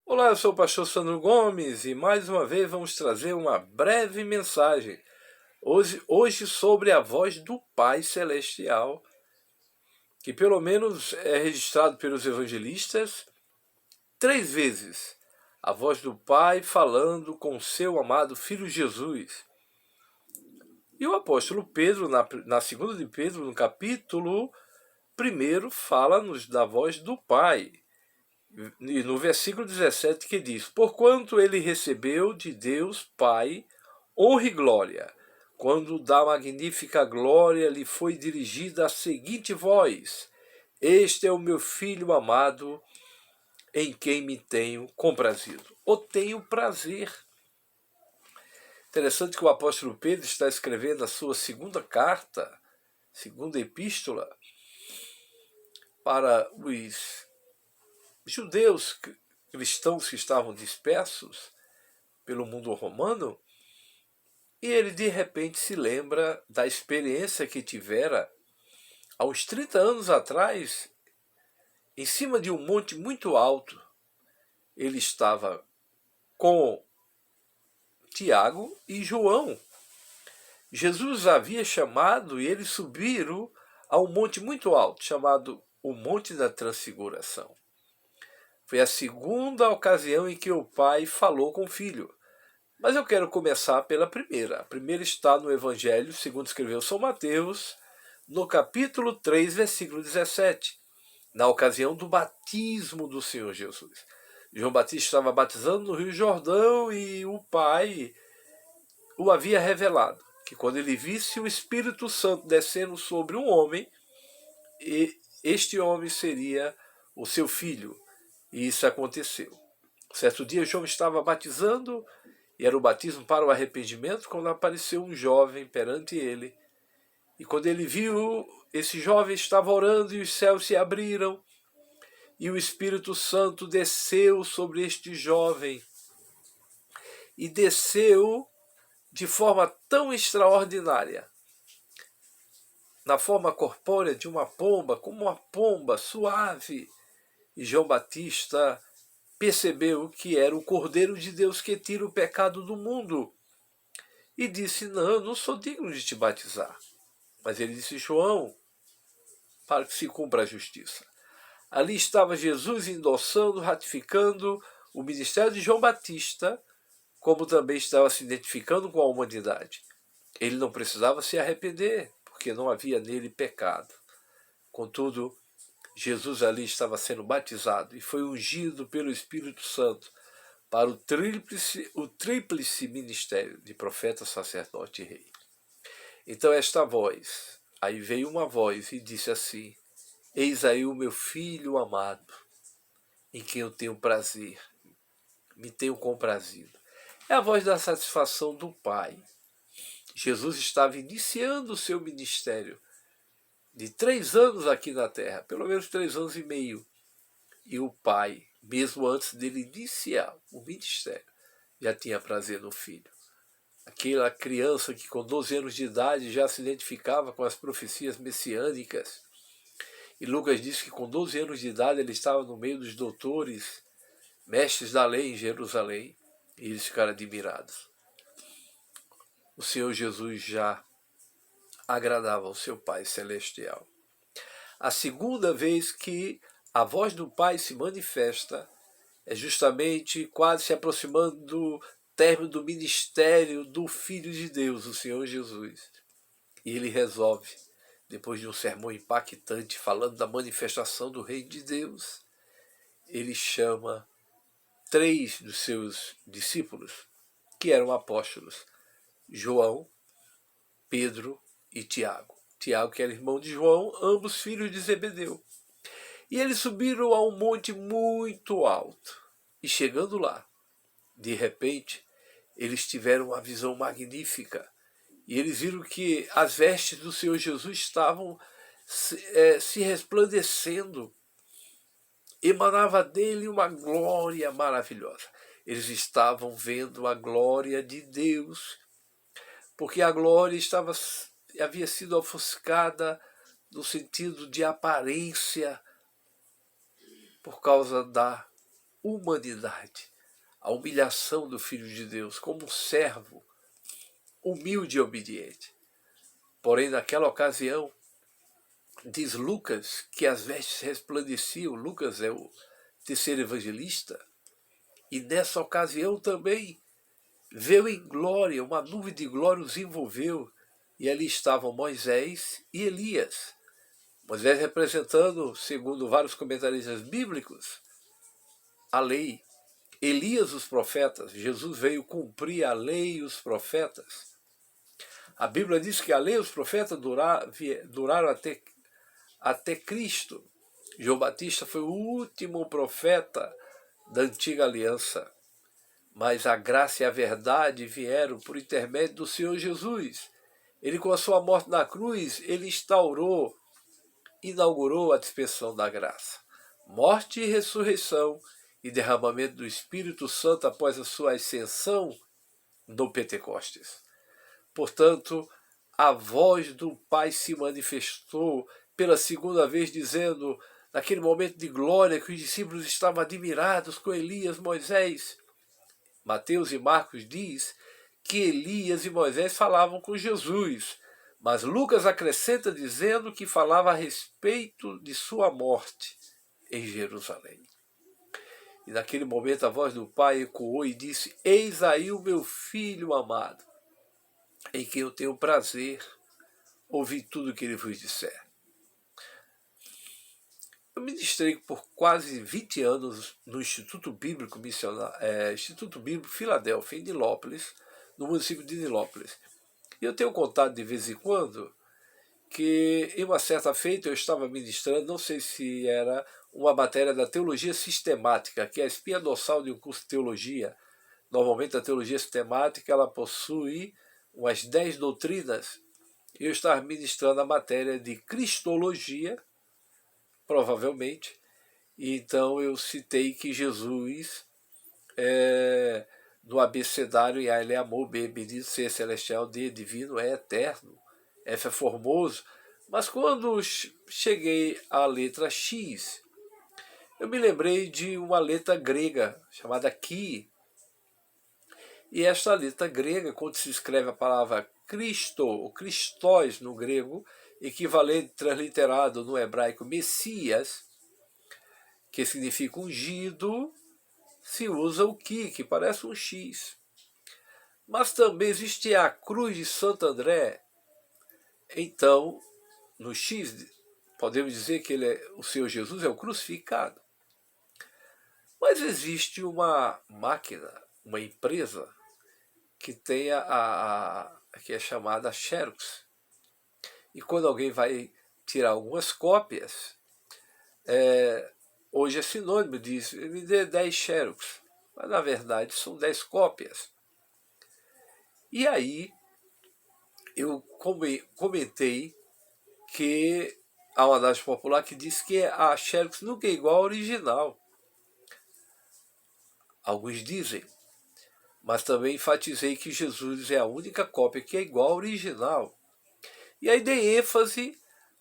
Olá, eu sou o pastor Sandro Gomes e mais uma vez vamos trazer uma breve mensagem. Hoje sobre a voz do Pai Celestial, que pelo menos é registrado pelos evangelistas 3 vezes. A voz do Pai falando com seu amado Filho Jesus. E o apóstolo Pedro, na segunda de Pedro, no capítulo 1, fala-nos da voz do Pai. E no versículo 17 que diz: Porquanto ele recebeu de Deus Pai honra e glória, quando da magnífica glória lhe foi dirigida a seguinte voz: Este é o meu filho amado, em quem me tenho comprazido. Ou tenho prazer. Interessante que o apóstolo Pedro está escrevendo a sua segunda carta, segunda epístola, para os judeus cristãos que estavam dispersos pelo mundo romano, e ele de repente se lembra da experiência que tivera há uns 30 anos atrás, em cima de um monte muito alto. Ele estava com Tiago e João. Jesus havia chamado e eles subiram a um monte muito alto, chamado o Monte da Transfiguração. Foi a segunda ocasião em que o pai falou com o filho. Mas eu quero começar pela primeira. A primeira está no Evangelho, segundo escreveu São Mateus, no capítulo 3, versículo 17, na ocasião do batismo do Senhor Jesus. João Batista estava batizando no Rio Jordão e o Pai o havia revelado, que quando ele visse o Espírito Santo descendo sobre um homem, este homem seria o seu filho. E isso aconteceu. Certo dia, João estava batizando, e era o batismo para o arrependimento, quando apareceu um jovem perante ele. E quando ele viu, esse jovem estava orando e os céus se abriram, e o Espírito Santo desceu sobre este jovem. E desceu de forma tão extraordinária, na forma corpórea de uma pomba, como uma pomba suave. E João Batista percebeu que era o Cordeiro de Deus que tira o pecado do mundo. E disse: Não, eu não sou digno de te batizar. Mas ele disse: João, para que se cumpra a justiça. Ali estava Jesus endossando, ratificando o ministério de João Batista, como também estava se identificando com a humanidade. Ele não precisava se arrepender, porque não havia nele pecado. Contudo, Jesus ali estava sendo batizado e foi ungido pelo Espírito Santo para o tríplice ministério de profeta, sacerdote e rei. Então esta voz, aí veio uma voz e disse assim: Eis aí o meu filho amado, em quem eu tenho prazer, me tenho comprazido. É a voz da satisfação do Pai. Jesus estava iniciando o seu ministério de 3 anos aqui na Terra, pelo menos 3 anos e meio. E o Pai, mesmo antes dele iniciar o ministério, já tinha prazer no Filho. Aquela criança que com 12 anos de idade já se identificava com as profecias messiânicas. E Lucas diz que com 12 anos de idade ele estava no meio dos doutores, mestres da lei em Jerusalém, e eles ficaram admirados. O Senhor Jesus já agradava ao seu Pai Celestial. A segunda vez que a voz do Pai se manifesta é justamente quase se aproximando do término do ministério do Filho de Deus, o Senhor Jesus. E ele resolve, depois de um sermão impactante falando da manifestação do Reino de Deus, ele chama 3 dos seus discípulos, que eram apóstolos: João, Pedro e Tiago. Tiago, que era irmão de João, ambos filhos de Zebedeu. E eles subiram a um monte muito alto. E chegando lá, de repente, eles tiveram uma visão magnífica. E eles viram que as vestes do Senhor Jesus estavam se resplandecendo. Emanava dele uma glória maravilhosa. Eles estavam vendo a glória de Deus, porque a glória havia sido ofuscada no sentido de aparência, por causa da humanidade, a humilhação do Filho de Deus como um servo humilde e obediente. Porém, naquela ocasião, diz Lucas que as vestes resplandeciam. Lucas é o terceiro evangelista, e nessa ocasião também veio em glória, uma nuvem de glória os envolveu, e ali estavam Moisés e Elias. Moisés representando, segundo vários comentaristas bíblicos, a lei. Elias, os profetas. Jesus veio cumprir a lei e os profetas. A Bíblia diz que a lei e os profetas duraram até Cristo. João Batista foi o último profeta da antiga aliança. Mas a graça e a verdade vieram por intermédio do Senhor Jesus. Ele, com a sua morte na cruz, ele inaugurou a dispensação da graça. Morte e ressurreição e derramamento do Espírito Santo após a sua ascensão no Pentecostes. Portanto, a voz do Pai se manifestou pela segunda vez, dizendo, naquele momento de glória que os discípulos estavam admirados com Elias, Moisés. Mateus e Marcos diz que Elias e Moisés falavam com Jesus, mas Lucas acrescenta dizendo que falava a respeito de sua morte em Jerusalém. E naquele momento a voz do Pai ecoou e disse, eis aí o meu filho amado, em quem eu tenho prazer, ouvir tudo o que ele vos disser. Eu ministrei por quase 20 anos no Instituto Bíblico Instituto Bíblico Filadélfia, em Nilópolis, no município de Nilópolis. E eu tenho contado de vez em quando que, em uma certa feita, eu estava ministrando, não sei se era uma matéria da teologia sistemática, que é a espinha dorsal de um curso de teologia. Normalmente a teologia sistemática ela possui umas 10 doutrinas, e eu estava ministrando a matéria de cristologia, provavelmente, e então eu citei que Jesus, no abecedário, A ele é amor, B bendito, C celestial, D divino, E eterno, F é formoso, mas quando cheguei à letra X, eu me lembrei de uma letra grega chamada Chi. E esta letra grega, quando se escreve a palavra Cristo, ou Christos no grego, equivalente transliterado no hebraico Messias, que significa ungido, se usa o que parece um X. Mas também existe a cruz de Santo André. Então, no X, podemos dizer que o Senhor Jesus é o crucificado. Mas existe uma máquina, uma empresa, que tem que é chamada Xerox. E quando alguém vai tirar algumas cópias, hoje é sinônimo disso, me dê 10 Xerox. Mas na verdade são 10 cópias. E aí eu comentei que há uma adagem popular que diz que a Xerox nunca é igual ao original. Alguns dizem, mas também enfatizei que Jesus é a única cópia que é igual ao original. E aí dei ênfase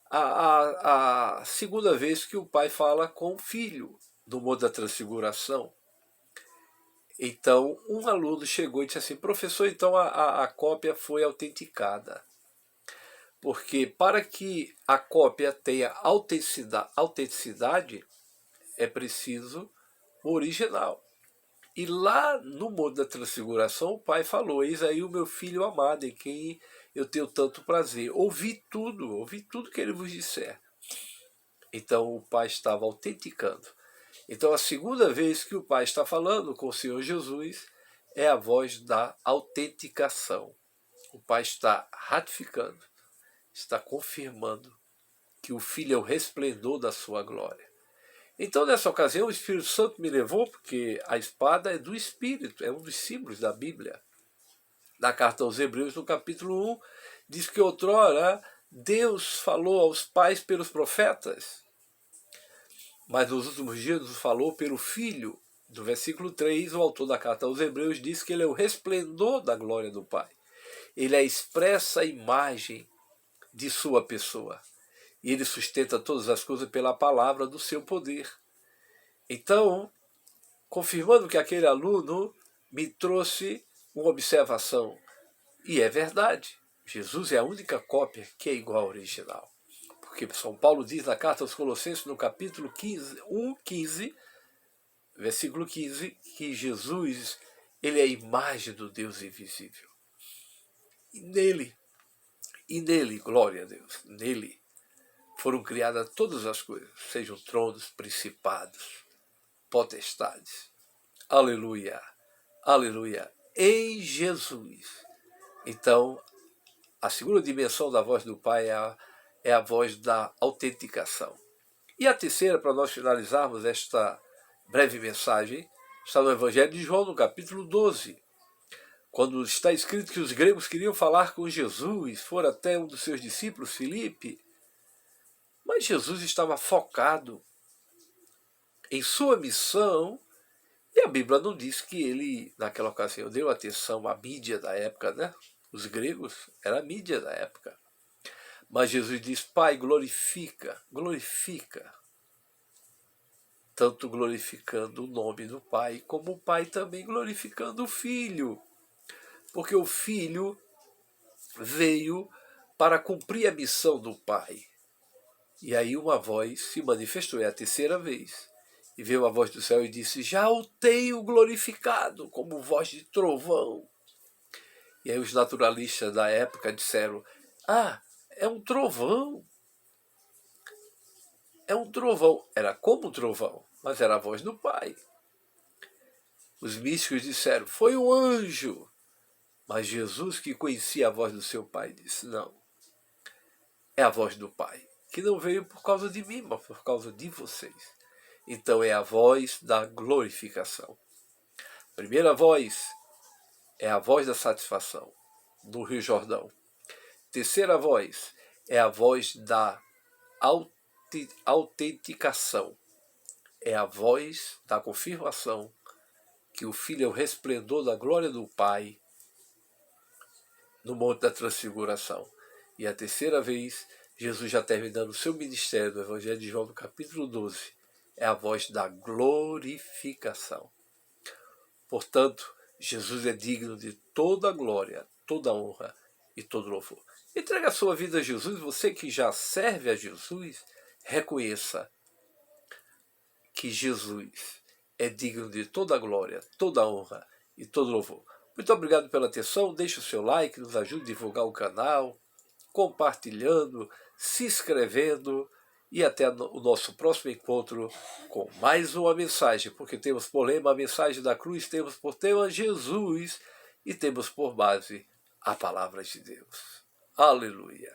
à segunda vez que o pai fala com o filho, no Monte da Transfiguração. Então, um aluno chegou e disse assim, professor, então a cópia foi autenticada. Porque para que a cópia tenha autenticidade, é preciso o original. E lá no Monte da Transfiguração, o pai falou, eis aí o meu filho amado, em quem eu tenho tanto prazer. Ouvi tudo que ele vos disser. Então o pai estava autenticando. Então a segunda vez que o pai está falando com o Senhor Jesus é a voz da autenticação. O pai está ratificando, está confirmando que o filho é o resplendor da sua glória. Então, nessa ocasião, o Espírito Santo me levou, porque a espada é do Espírito, é um dos símbolos da Bíblia. Na carta aos Hebreus, no capítulo 1, diz que outrora Deus falou aos pais pelos profetas, mas nos últimos dias nos falou pelo Filho. No versículo 3, o autor da carta aos Hebreus diz que ele é o resplendor da glória do Pai. Ele é a expressa imagem de sua pessoa. E ele sustenta todas as coisas pela palavra do seu poder. Então, confirmando que aquele aluno me trouxe uma observação. E é verdade, Jesus é a única cópia que é igual ao original. Porque São Paulo diz na carta aos Colossenses, no capítulo 15, versículo 15, que Jesus, ele é a imagem do Deus invisível. E nele, glória a Deus, nele foram criadas todas as coisas, sejam tronos, principados, potestades. Aleluia, aleluia, em Jesus. Então, a segunda dimensão da voz do Pai é a voz da autenticação. E a terceira, para nós finalizarmos esta breve mensagem, está no Evangelho de João, no capítulo 12, quando está escrito que os gregos queriam falar com Jesus, foram até um dos seus discípulos, Filipe, mas Jesus estava focado em sua missão, e a Bíblia não diz que ele, naquela ocasião, deu atenção à mídia da época, né? Os gregos, era a mídia da época. Mas Jesus diz, Pai, glorifica, glorifica. Tanto glorificando o nome do Pai, como o Pai também glorificando o Filho. Porque o Filho veio para cumprir a missão do Pai. E aí uma voz se manifestou, é a terceira vez. E veio a voz do céu e disse, já o tenho glorificado, como voz de trovão. E aí os naturalistas da época disseram, é um trovão. É um trovão. Era como um trovão, mas era a voz do Pai. Os místicos disseram, foi um anjo. Mas Jesus, que conhecia a voz do seu Pai, disse, não, é a voz do Pai, que não veio por causa de mim, mas por causa de vocês. Então é a voz da glorificação. Primeira voz é a voz da satisfação, do Rio Jordão. Terceira voz é a voz da autenticação. É a voz da confirmação que o Filho é o resplendor da glória do Pai no Monte da Transfiguração. E a terceira vez, Jesus já terminando o seu ministério no Evangelho de João, no capítulo 12, é a voz da glorificação. Portanto, Jesus é digno de toda a glória, toda a honra e todo louvor. Entregue a sua vida a Jesus, você que já serve a Jesus, reconheça que Jesus é digno de toda a glória, toda a honra e todo louvor. Muito obrigado pela atenção, deixe o seu like, nos ajude a divulgar o canal, compartilhando, se inscrevendo e até o nosso próximo encontro com mais uma mensagem, porque temos por lema a mensagem da cruz, temos por tema Jesus e temos por base a palavra de Deus. Aleluia!